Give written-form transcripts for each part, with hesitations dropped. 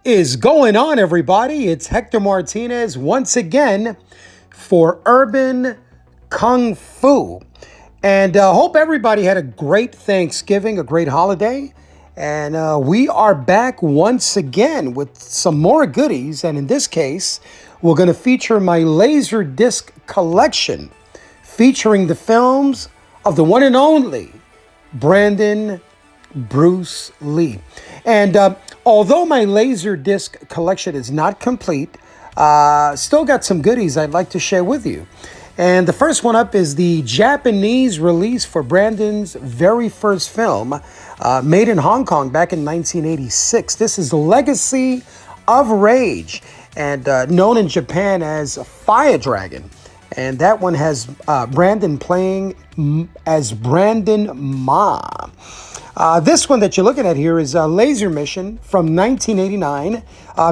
is going on, everybody? It's Hector Martinez once again for Urban Kung Fu. And hope everybody had a great Thanksgiving, a great holiday. And we are back once again with some more goodies. And in this case, we're going to feature my Laserdisc collection featuring the films of the one and only Brandon Bruce Lee. And although my Laserdisc collection is not complete, still got some goodies I'd like to share with you. And the first one up is the Japanese release for Brandon's very first film, made in Hong Kong back in 1986. This is Legacy of Rage, and known in Japan as Fire Dragon. And that one has Brandon playing as Brandon Ma. This one that you're looking at here is Laser Mission from 1989,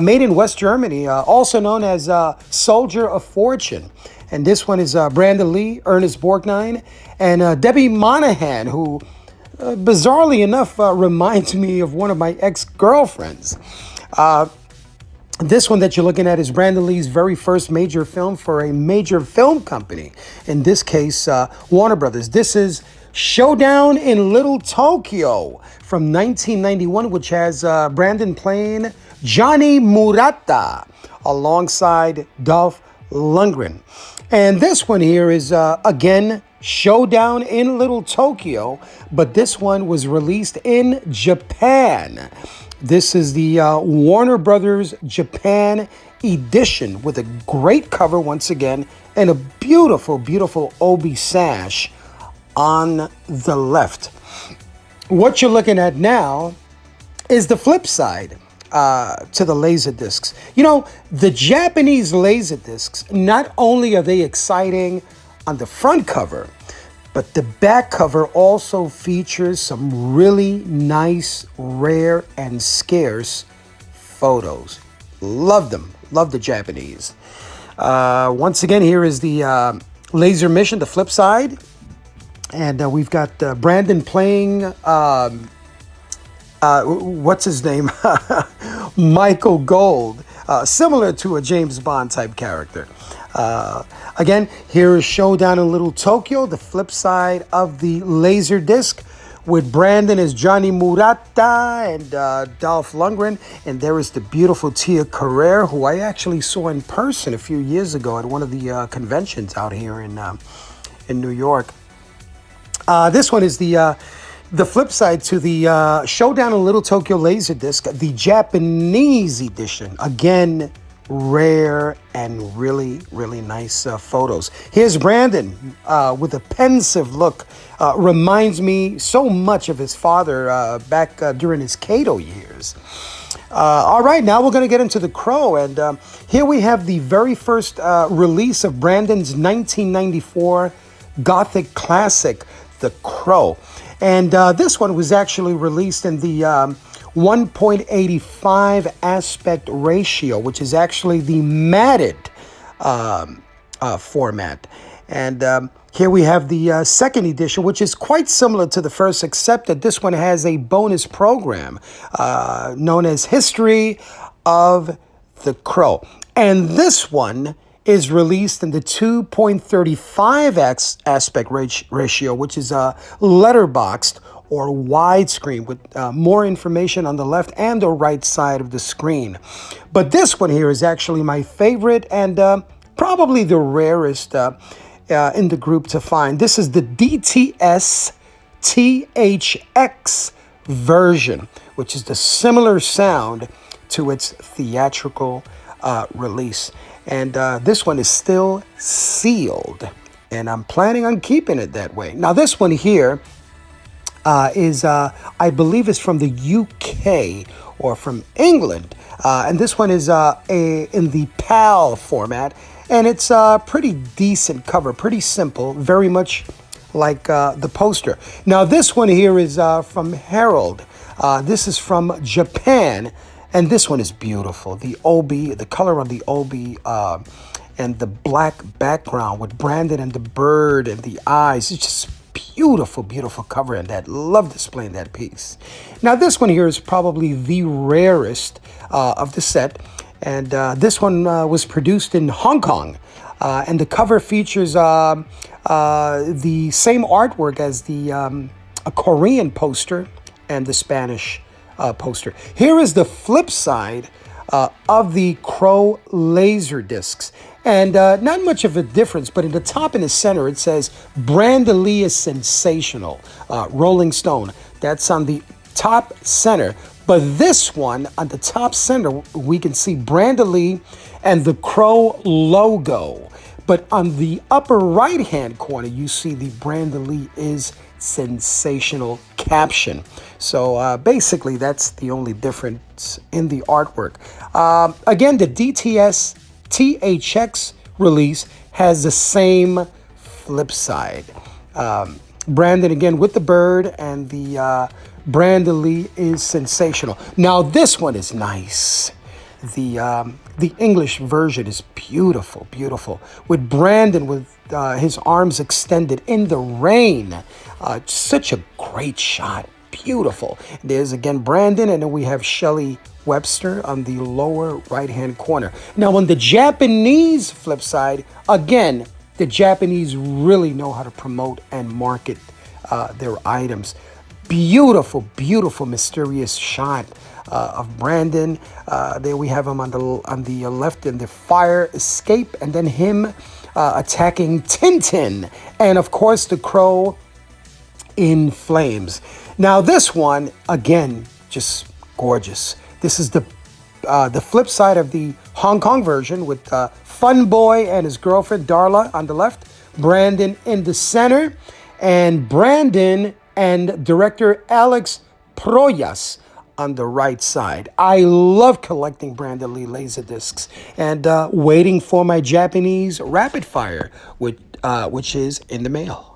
made in West Germany, also known as Soldier of Fortune. And this one is Brandon Lee, Ernest Borgnine, and Debbie Monahan, who, bizarrely enough, reminds me of one of my ex-girlfriends. This one that you're looking at is Brandon Lee's very first major film for a major film company. In this case, Warner Brothers. This is Showdown in Little Tokyo from 1991, which has Brandon playing Johnny Murata alongside Dolph Lundgren. And this one here is, again, Showdown in Little Tokyo, but this one was released in Japan. This is the Warner Brothers Japan edition with a great cover once again and a beautiful, beautiful obi sash on the left. What you're looking at now is the flip side to the Laserdiscs. You know, the Japanese Laserdiscs, not only are they exciting on the front cover, but the back cover also features some really nice, rare, and scarce photos. Love them. Love the Japanese. Once again, here is the Laser Mission, the flip side. And we've got Brandon playing, what's his name? Michael Gold, similar to a James Bond type character. Again, here is Showdown in Little Tokyo, the flip side of the Laserdisc, with Brandon as Johnny Murata and Dolph Lundgren. And there is the beautiful Tia Carrere, who I actually saw in person a few years ago at one of the conventions out here in New York. This one is the flip side to the Showdown in Little Tokyo Laserdisc, the Japanese edition. Again, rare and really, really nice photos. Here's Brandon with a pensive look. Reminds me so much of his father back during his Kato years. All right, now we're going to get into The Crow. And here we have the very first release of Brandon's 1994 Gothic classic, The Crow. And this one was actually released in the 1.85 aspect ratio, which is actually the matted format. And here we have the second edition, which is quite similar to the first, except that this one has a bonus program known as History of the Crow. And this one is released in the 2.35 aspect ratio, which is letterboxed or widescreen with more information on the left and the right side of the screen. But this one here is actually my favorite and probably the rarest in the group to find. This is the DTS THX version, which is the similar sound to its theatrical release. And this one is still sealed, and I'm planning on keeping it that way. Now, this one here is, I believe, is from the UK or from England, and this one is in the PAL format, and it's a pretty decent cover, pretty simple, very much like the poster. Now, this one here is from Herald. This is from Japan. And this one is beautiful. The obi, the color on the obi, and the black background with Brandon and the bird and the eyes. It's just Beautiful, beautiful cover in that. Love displaying that piece. Now, this one here is probably the rarest of the set. And this one was produced in Hong Kong. And the cover features the same artwork as the a Korean poster and the Spanish poster. Here is the flip side of the Crow Laserdiscs. And not much of a difference, but in the top in the center, it says, Brandon Lee is sensational. Rolling Stone. That's on the top center. But this one, on the top center, we can see Brandon Lee and the Crow logo. But on the upper right-hand corner, you see the Brandon Lee is sensational caption. So basically, that's the only difference in the artwork. Again, the DTS THX release has the same flip side. Brandon again with the bird, and the Brandon Lee is sensational. Now this one is nice. The English version is beautiful, beautiful. With Brandon with his arms extended in the rain. Such a great shot. Beautiful. There's again Brandon, and then we have Shelley Webster on the lower right-hand corner. Now on the Japanese flip side, again, the Japanese really know how to promote and market their items. Beautiful, beautiful, mysterious shot of Brandon. There we have him on the left in the fire escape, and then him attacking Tintin, and of course the Crow in flames. Now this one, again, just gorgeous. This is the flip side of the Hong Kong version with Fun Boy and his girlfriend Darla on the left, Brandon in the center, and Brandon and director Alex Proyas on the right side. I love collecting Brandon Lee Laserdiscs and waiting for my Japanese rapid fire, which is in the mail.